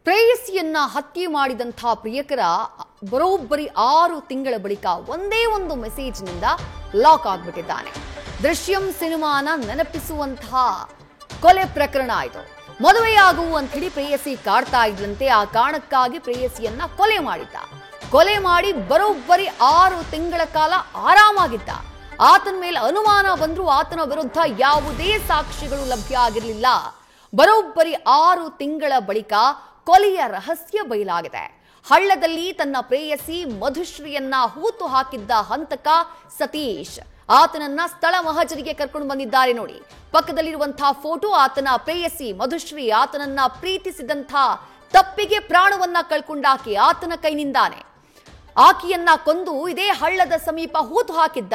ಪ್ರೇಯಸಿಯನ್ನ ಹತ್ಯೆ ಮಾಡಿದಂಥ ಪ್ರಿಯಕರ ಬರೋಬ್ಬರಿ 6 ತಿಂಗಳ ಬಳಿಕ ಒಂದೇ ಒಂದು ಮೆಸೇಜ್ನಿಂದ ಲಾಕ್ ಆಗಿಬಿಟ್ಟಿದ್ದಾನೆ. ದೃಶ್ಯಂ ಸಿನಿಮಾನ ನೆನಪಿಸುವಂತಹ ಕೊಲೆ ಪ್ರಕರಣ ಇದು. ಮದುವೆಯಾಗುವ ಅಂತ ಹೇಳಿ ಪ್ರೇಯಸಿ ಕಾಡ್ತಾ ಇದ್ದಂತೆ ಆ ಕಾರಣಕ್ಕಾಗಿ ಪ್ರೇಯಸಿಯನ್ನ ಕೊಲೆ ಮಾಡಿ ಬರೋಬ್ಬರಿ 6 ತಿಂಗಳ ಕಾಲ ಆರಾಮಾಗಿದ್ದ. ಆತನ ಮೇಲೆ ಅನುಮಾನ ಬಂದರೂ ಆತನ ವಿರುದ್ಧ ಯಾವುದೇ ಸಾಕ್ಷಿಗಳು ಲಭ್ಯ ಆಗಿರಲಿಲ್ಲ. ಬರೋಬ್ಬರಿ 6 ತಿಂಗಳ ಬಳಿಕ ಕೊಲೆಯ ರಹಸ್ಯ ಬಯಲಾಗಿದೆ. ಹಳ್ಳದಲ್ಲಿ ತನ್ನ ಪ್ರೇಯಸಿ ಮಧುಶ್ರೀಯನ್ನ ಹೂತು ಹಾಕಿದ್ದ ಹಂತಕ ಸತೀಶ್ ಆತನನ್ನ ಸ್ಥಳ ಮಹಜರಿಗೆ ಕರ್ಕೊಂಡು ಬಂದಿದ್ದಾರೆ ನೋಡಿ. ಪಕ್ಕದಲ್ಲಿರುವಂತಹ ಫೋಟೋ ಆತನ ಪ್ರೇಯಸಿ ಮಧುಶ್ರೀ ಆತನನ್ನ ಪ್ರೀತಿಸಿದಂಥ ತಪ್ಪಿಗೆ ಪ್ರಾಣವನ್ನ ಕಳ್ಕೊಂಡಾಕೆ ಆತನ ಕೈನಿಂದಾನೆ. ಆಕೆಯನ್ನ ಕೊಂದು ಇದೇ ಹಳ್ಳದ ಸಮೀಪ ಹೂತು ಹಾಕಿದ್ದ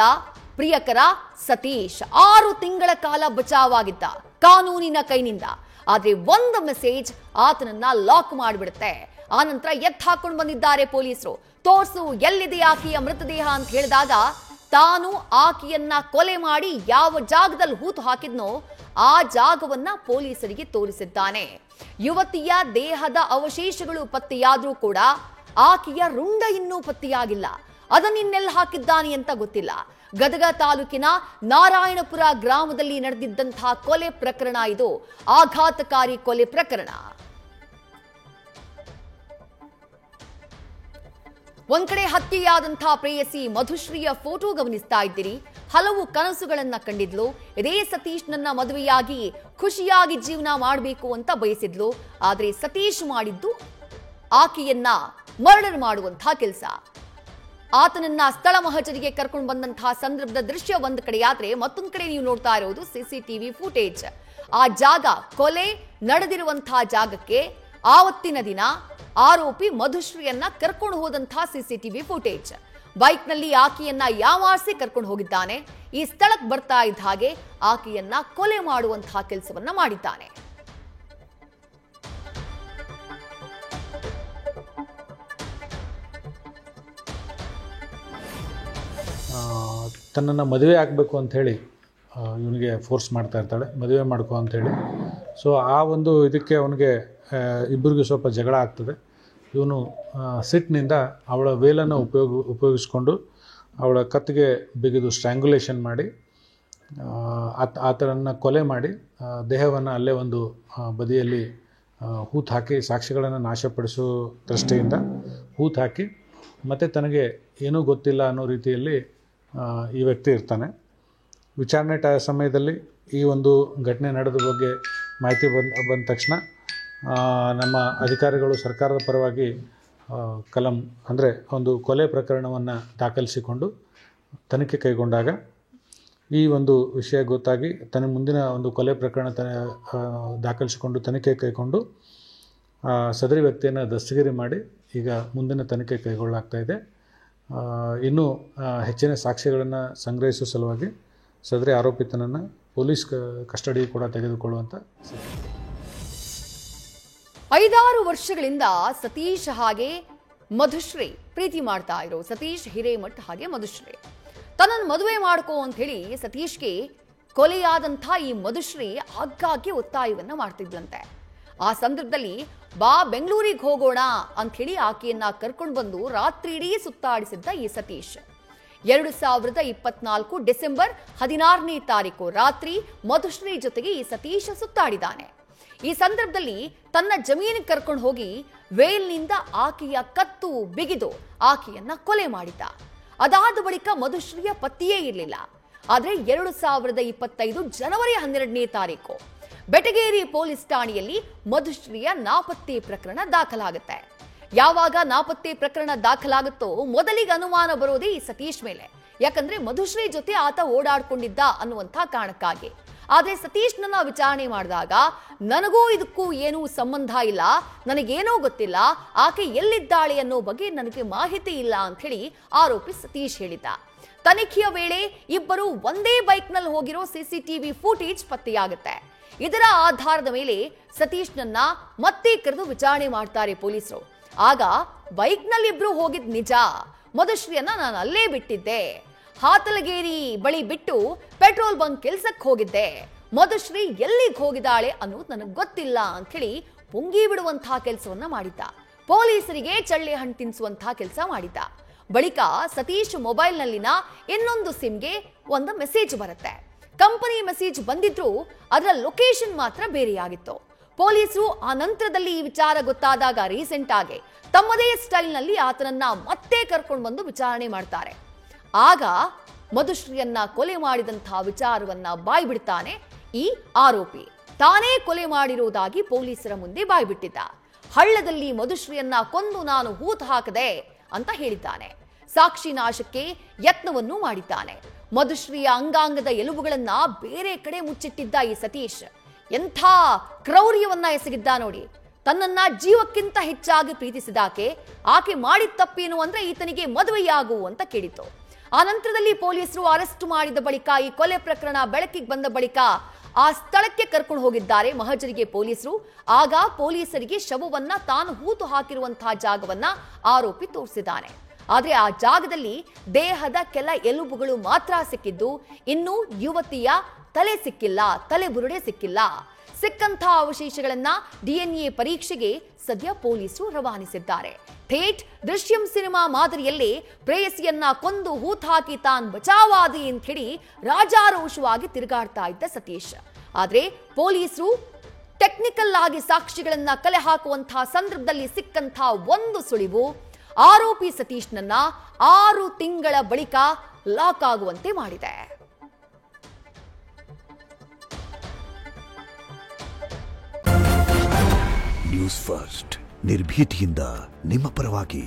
ಪ್ರಿಯಕರ ಸತೀಶ್ 6 ತಿಂಗಳ ಕಾಲ ಬಚಾವಾಗಿದ್ದ ಕಾನೂನಿನ ಕೈನಿಂದ. ಆದ್ರೆ ಒಂದು ಮೆಸೇಜ್ ಆತನನ್ನ ಲಾಕ್ ಮಾಡಿಬಿಡುತ್ತೆ. ಆನಂತರ ಎತ್ತು ಹಾಕೊಂಡು ಬಂದಿದ್ದಾರೆ ಪೊಲೀಸರು. ತೋರ್ಸು ಎಲ್ಲಿದೆ ಆಕೆಯ ಮೃತದೇಹ ಅಂತ ಹೇಳಿದಾಗ ತಾನು ಆಕೆಯನ್ನ ಕೊಲೆ ಮಾಡಿ ಯಾವ ಜಾಗದಲ್ಲಿ ಹೂತು ಹಾಕಿದ್ನೋ ಆ ಜಾಗವನ್ನ ಪೊಲೀಸರಿಗೆ ತೋರಿಸಿದ್ದಾನೆ. ಯುವತಿಯ ದೇಹದ ಅವಶೇಷಗಳು ಪತ್ತೆಯಾದ್ರೂ ಕೂಡ ಆಕೆಯ ರುಂಡ ಇನ್ನೂ ಪತ್ತೆಯಾಗಿಲ್ಲ. ಅದನ್ನಿನ್ನೆಲ್ಲ ಹಾಕಿದ್ದಾನೆ ಅಂತ ಗೊತ್ತಿಲ್ಲ. ಗದಗ ತಾಲೂಕಿನ ನಾರಾಯಣಪುರ ಗ್ರಾಮದಲ್ಲಿ ನಡೆದಿದ್ದಂತಹ ಕೊಲೆ ಪ್ರಕರಣ ಇದು. ಆಘಾತಕಾರಿ ಕೊಲೆ ಪ್ರಕರಣ. ಒಂದ್ ಕಡೆ ಹತ್ಯೆಯಾದಂತಹ ಪ್ರೇಯಸಿ ಮಧುಶ್ರೀಯ ಫೋಟೋ ಗಮನಿಸ್ತಾ ಇದ್ದೀರಿ. ಹಲವು ಕನಸುಗಳನ್ನ ಕಂಡಿದ್ಲು. ಇದೇ ಸತೀಶ್ ನನ್ನ ಮದುವೆಯಾಗಿ ಖುಷಿಯಾಗಿ ಜೀವನ ಮಾಡಬೇಕು ಅಂತ ಬಯಸಿದ್ಲು. ಆದ್ರೆ ಸತೀಶ್ ಮಾಡಿದ್ದು ಆಕೆಯನ್ನ ಮರ್ಡರ್ ಮಾಡುವಂತಹ ಕೆಲಸ. ಆತನನ್ನ ಸ್ಥಳ ಮಹಜರಿಗೆ ಕರ್ಕೊಂಡು ಬಂದಂತಹ ಸಂದರ್ಭದ ದೃಶ್ಯ ಒಂದ್ ಕಡೆಯಾದ್ರೆ ಮತ್ತೊಂದ್ ಕಡೆ ನೀವು ನೋಡ್ತಾ ಇರೋದು ಸಿಸಿಟಿವಿ ಫುಟೇಜ್. ಆ ಜಾಗ, ಕೊಲೆ ನಡೆದಿರುವಂತಹ ಜಾಗಕ್ಕೆ ಆವತ್ತಿನ ದಿನ ಆರೋಪಿ ಮಧುಶ್ರೀಯನ್ನ ಕರ್ಕೊಂಡು ಹೋದಂತಹ ಸಿಸಿಟಿವಿ ಫುಟೇಜ್. ಬೈಕ್ ನಲ್ಲಿ ಆಕೆಯನ್ನ ಯಾವಾರಿಸಿ ಕರ್ಕೊಂಡು ಹೋಗಿದ್ದಾನೆ. ಈ ಸ್ಥಳಕ್ಕೆ ಬರ್ತಾ ಇದ್ದ ಹಾಗೆ ಆಕೆಯನ್ನ ಕೊಲೆ ಮಾಡುವಂತಹ ಕೆಲಸವನ್ನ ಮಾಡಿದ್ದಾನೆ. ತನ್ನನ್ನು ಮದುವೆ ಆಗಬೇಕು ಅಂಥೇಳಿ ಇವನಿಗೆ ಫೋರ್ಸ್ ಮಾಡ್ತಾ ಇರ್ತಾಳೆ, ಮದುವೆ ಮಾಡ್ಕೊ ಅಂಥೇಳಿ. ಸೊ ಆ ಒಂದು ಇದಕ್ಕೆ ಅವನಿಗೆ ಇಬ್ಬರಿಗೂ ಸ್ವಲ್ಪ ಜಗಳ ಆಗ್ತದೆ. ಇವನು ಸಿಟ್ಟಿನಿಂದ ಅವಳ ವೇಲನ್ನು ಉಪಯೋಗಿಸ್ಕೊಂಡು ಅವಳ ಕತ್ತಿಗೆ ಬಿಗಿದು ಸ್ಟ್ರ್ಯಾಂಗ್ಯುಲೇಷನ್ ಮಾಡಿ ಆತನನ್ನು ಕೊಲೆ ಮಾಡಿ ದೇಹವನ್ನು ಅಲ್ಲೇ ಒಂದು ಬದಿಯಲ್ಲಿ ಹೂತು ಹಾಕಿ ಸಾಕ್ಷಿಗಳನ್ನು ನಾಶಪಡಿಸೋ ದೃಷ್ಟಿಯಿಂದ ಹೂತು ಹಾಕಿ ಮತ್ತು ತನಗೆ ಏನೂ ಗೊತ್ತಿಲ್ಲ ಅನ್ನೋ ರೀತಿಯಲ್ಲಿ ಈ ವ್ಯಕ್ತಿ ಇರ್ತಾನೆ. ವಿಚಾರಣೆ ಸಮಯದಲ್ಲಿ ಈ ಒಂದು ಘಟನೆ ನಡೆದ ಬಗ್ಗೆ ಮಾಹಿತಿ ಬಂದ ತಕ್ಷಣ ನಮ್ಮ ಅಧಿಕಾರಿಗಳು ಸರ್ಕಾರದ ಪರವಾಗಿ ಕಲಂ ಅಂದರೆ ಒಂದು ಕೊಲೆ ಪ್ರಕರಣವನ್ನು ದಾಖಲಿಸಿಕೊಂಡು ತನಿಖೆ ಕೈಗೊಂಡಾಗ ಈ ಒಂದು ವಿಷಯ ಗೊತ್ತಾಗಿ ಮುಂದಿನ ಒಂದು ಕೊಲೆ ಪ್ರಕರಣ ದಾಖಲಿಸಿಕೊಂಡು ತನಿಖೆ ಕೈಗೊಂಡು ಸದರಿ ವ್ಯಕ್ತಿಯನ್ನು ದಸ್ತಗಿರಿ ಮಾಡಿ ಈಗ ಮುಂದಿನ ತನಿಖೆ ಕೈಗೊಳ್ಳಲಾಗ್ತಾ ಇದೆ. ಇನ್ನೂ ಹೆಚ್ಚಿನ ಸಾಕ್ಷ್ಯಗಳನ್ನು ಸಂಗ್ರಹಿಸುವ ಸಲುವಾಗಿ ಸದರಿ ಆರೋಪಿತನನ್ನು ಪೊಲೀಸ್ ಕಸ್ಟಡಿ ಕೂಡ ತೆಗೆದುಕೊಳ್ಳುವಂಥ 5-6 ವರ್ಷಗಳಿಂದ ಸತೀಶ್ ಹಾಗೆ ಮಧುಶ್ರೀ ಪ್ರೀತಿ ಮಾಡ್ತಾ ಇರೋ ಸತೀಶ್ ಹಿರೇಮಠ್ ಹಾಗೆ ಮಧುಶ್ರೀ ತನ್ನನ್ನು ಮದುವೆ ಮಾಡ್ಕೋ ಅಂತ ಹೇಳಿ ಸತೀಶ್ಗೆ ಕೊಲೆಯಾದಂಥ ಈ ಮಧುಶ್ರೀ ಆಗಾಗ್ಗೆ ಒತ್ತಾಯವನ್ನ ಮಾಡ್ತಿದ್ಲಂತೆ. ಆ ಸಂದರ್ಭದಲ್ಲಿ ಬಾ ಬೆಂಗಳೂರಿಗೆ ಹೋಗೋಣ ಅಂತ ಹೇಳಿ ಆಕೆಯನ್ನ ಕರ್ಕೊಂಡು ಬಂದು ರಾತ್ರಿ ಇಡೀ ಸುತ್ತಾಡಿಸಿದ್ದ ಈ ಸತೀಶ್ 2024 ಡಿಸೆಂಬರ್ 16ನೇ ತಾರೀಕು ರಾತ್ರಿ ಮಧುಶ್ರೀ ಜೊತೆಗೆ ಈ ಸತೀಶ್ ಸುತ್ತಾಡಿದ್ದಾನೆ. ಈ ಸಂದರ್ಭದಲ್ಲಿ ತನ್ನ ಜಮೀನಿಗೆ ಕರ್ಕೊಂಡು ಹೋಗಿ ವೇಲ್ನಿಂದ ಆಕೆಯ ಕತ್ತು ಬಿಗಿದು ಆಕೆಯನ್ನ ಕೊಲೆ ಮಾಡಿದ್ದ. ಅದಾದ ಬಳಿಕ ಮಧುಶ್ರೀಯ ಪತ್ತೆಯೇ ಇರಲಿಲ್ಲ. ಆದ್ರೆ 2025 ಜನವರಿ 12ನೇ ತಾರೀಕು ಬೆಟಗೇರಿ ಪೊಲೀಸ್ ಠಾಣೆಯಲ್ಲಿ ಮಧುಶ್ರೀಯ ನಾಪತ್ತೆ ಪ್ರಕರಣ ದಾಖಲಾಗುತ್ತೆ. ಯಾವಾಗ ನಾಪತ್ತೆ ಪ್ರಕರಣ ದಾಖಲಾಗುತ್ತೋ ಮೊದಲಿಗೆ ಅನುಮಾನ ಬರೋದೇ ಈ ಸತೀಶ್ ಮೇಲೆ. ಯಾಕಂದ್ರೆ ಮಧುಶ್ರೀ ಜೊತೆ ಆತ ಓಡಾಡ್ಕೊಂಡಿದ್ದ ಅನ್ನುವಂಥ ಕಾರಣಕ್ಕಾಗಿ. ಆದ್ರೆ ಸತೀಶ್ನನ್ನ ವಿಚಾರಣೆ ಮಾಡಿದಾಗ ನನಗೂ ಇದಕ್ಕೂ ಏನೂ ಸಂಬಂಧ ಇಲ್ಲ, ನನಗೇನೋ ಗೊತ್ತಿಲ್ಲ, ಆಕೆ ಎಲ್ಲಿದ್ದಾಳೆ ಅನ್ನೋ ಬಗ್ಗೆ ನನಗೆ ಮಾಹಿತಿ ಇಲ್ಲ ಅಂತ ಹೇಳಿ ಆರೋಪಿ ಸತೀಶ್ ಹೇಳಿದ್ದ. ತನಿಖೆಯ ವೇಳೆ ಇಬ್ಬರು ಒಂದೇ ಬೈಕ್ನಲ್ಲಿ ಹೋಗಿರೋ ಸಿಸಿಟಿವಿ ಫುಟೇಜ್ ಪತ್ತೆಯಾಗುತ್ತೆ. ಇದರ ಆಧಾರದ ಮೇಲೆ ಸತೀಶ್ನನ್ನ ಮತ್ತೆ ಕರೆದು ವಿಚಾರಣೆ ಮಾಡ್ತಾರೆ ಪೊಲೀಸರು. ಆಗ ಬೈಕ್ನಲ್ಲಿ ಇಬ್ರು ಹೋಗಿದ್ ನಿಜ, ಮಧುಶ್ರೀಯನ್ನ ನಾನು ಅಲ್ಲೇ ಬಿಟ್ಟಿದ್ದೆ, ಹಾತಲಗೇರಿ ಬಳಿ ಬಿಟ್ಟು ಪೆಟ್ರೋಲ್ ಬಂಕ್ ಕೆಲ್ಸಕ್ಕೆ ಹೋಗಿದ್ದೆ, ಮಧುಶ್ರೀ ಎಲ್ಲಿಗೆ ಹೋಗಿದ್ದಾಳೆ ಅನ್ನೋದು ನನಗೆ ಗೊತ್ತಿಲ್ಲ ಅಂತ ಹೇಳಿ ಪುಂಗಿ ಬಿಡುವಂತಹ ಕೆಲಸವನ್ನ ಮಾಡಿದ್ದ. ಪೊಲೀಸರಿಗೆ ಚಳ್ಳೆ ಹಣ್ಣು ತಿನ್ನಿಸುವಂತಹ ಕೆಲಸ ಮಾಡಿದ್ದ. ಬಳಿಕ ಸತೀಶ್ ಮೊಬೈಲ್ನಲ್ಲಿನ ಇನ್ನೊಂದು ಸಿಮ್ಗೆ ಒಂದು ಮೆಸೇಜ್ ಬರುತ್ತೆ. ಕಂಪನಿ ಮೆಸೇಜ್ ಬಂದಿದ್ರು ಅದರ ಲೊಕೇಶನ್ ಮಾತ್ರ ಬೇರೆಯಾಗಿತ್ತು. ಪೊಲೀಸರು ಆ ನಂತರದಲ್ಲಿ ಈ ವಿಚಾರ ಗೊತ್ತಾದಾಗ ರೀಸೆಂಟ್ ಆಗಿ ತಮ್ಮದೇ ಸ್ಟೈಲ್ನಲ್ಲಿ ಆತನನ್ನ ಮತ್ತೆ ಕರ್ಕೊಂಡು ಬಂದು ವಿಚಾರಣೆ ಮಾಡ್ತಾರೆ. ಆಗ ಮಧುಶ್ರೀಯನ್ನ ಕೊಲೆ ಮಾಡಿದಂತಹ ವಿಚಾರವನ್ನ ಬಾಯ್ಬಿಡ್ತಾನೆ ಈ ಆರೋಪಿ. ತಾನೇ ಕೊಲೆ ಮಾಡಿರುವುದಾಗಿ ಪೊಲೀಸರ ಮುಂದೆ ಬಾಯ್ಬಿಟ್ಟಿದ್ದ. ಹಳ್ಳದಲ್ಲಿ ಮಧುಶ್ರೀಯನ್ನ ಕೊಂದು ನಾನು ಹೂತು ಹಾಕದೆ ಅಂತ ಹೇಳಿದ್ದಾನೆ. ಸಾಕ್ಷಿ ನಾಶಕ್ಕೆ ಯತ್ನವನ್ನು ಮಾಡಿದ್ದಾನೆ. ಮಧುಶ್ರೀಯ ಅಂಗಾಂಗದ ಎಲುಬುಗಳನ್ನ ಬೇರೆ ಕಡೆ ಮುಚ್ಚಿಟ್ಟಿದ್ದ ಈ ಸತೀಶ್ ಎಂಥ ಕ್ರೌರ್ಯವನ್ನ ಎಸಗಿದ್ದ ನೋಡಿ. ತನ್ನನ್ನ ಜೀವಕ್ಕಿಂತ ಹೆಚ್ಚಾಗಿ ಪ್ರೀತಿಸಿದಾಕೆ ಆಕೆ ಮಾಡಿದ ತಪ್ಪೇನು ಅಂದ್ರೆ ಈತನಿಗೆ ಮದುವೆಯಾಗು ಅಂತ ಕೇಳಿತು. ಆ ನಂತರದಲ್ಲಿ ಪೊಲೀಸರು ಅರೆಸ್ಟ್ ಮಾಡಿದ ಬಳಿಕ ಈ ಕೊಲೆ ಪ್ರಕರಣ ಬೆಳಕಿಗೆ ಬಂದ ಬಳಿಕ ಆ ಸ್ಥಳಕ್ಕೆ ಕರ್ಕೊಂಡು ಹೋಗಿದ್ದಾರೆ ಮಹಜರಿಗೆ ಪೊಲೀಸರು. ಆಗ ಪೊಲೀಸರಿಗೆ ಶವವನ್ನ ತಾನು ಹೂತು ಹಾಕಿರುವಂತಹ ಜಾಗವನ್ನ ಆರೋಪಿ ತೋರಿಸಿದ್ದಾನೆ. ಆದ್ರೆ ಆ ಜಾಗದಲ್ಲಿ ದೇಹದ ಕೆಲ ಎಲುಬುಗಳು ಮಾತ್ರ ಸಿಕ್ಕಿದ್ದು, ಇನ್ನು ಯುವತಿಯ ತಲೆ ಸಿಕ್ಕಿಲ್ಲ, ತಲೆ ಬುರುಡೆ ಸಿಕ್ಕಿಲ್ಲ. ಸಿಕ್ಕಂತಹ ಅವಶೇಷಗಳನ್ನ DNA ಪರೀಕ್ಷೆಗೆ ಸದ್ಯ ಪೊಲೀಸರು ರವಾನಿಸಿದ್ದಾರೆ. ಥೇಟ್ ದೃಶ್ಯಂ ಸಿನಿಮಾ ಮಾದರಿಯಲ್ಲೇ ಪ್ರೇಯಸಿಯನ್ನ ಕೊಂದು ಹೂತಾಕಿ ತಾನ್ ಬಚಾವಾದಿ ಅಂತ ಹೇಳಿ ರಾಜಾರೋಷವಾಗಿ ತಿರುಗಾಡ್ತಾ ಇದ್ದ ಸತೀಶ್. ಆದ್ರೆ ಪೊಲೀಸರು ಟೆಕ್ನಿಕಲ್ ಆಗಿ ಸಾಕ್ಷಿಗಳನ್ನ ಕಲೆ ಹಾಕುವಂತಹ ಸಂದರ್ಭದಲ್ಲಿ ಸಿಕ್ಕಂತಹ ಒಂದು ಸುಳಿವು ಆರೋಪಿ ಸತೀಶ್ನನ್ನ 6 ತಿಂಗಳ ಬಳಿಕ ಲಾಕ್ ಆಗುವಂತೆ ಮಾಡಿದೆ. ನ್ಯೂಸ್ ಫಸ್ಟ್ ನಿರ್ಭೀತಿಯಿಂದ ನಿಮ್ಮ ಪರವಾಗಿ.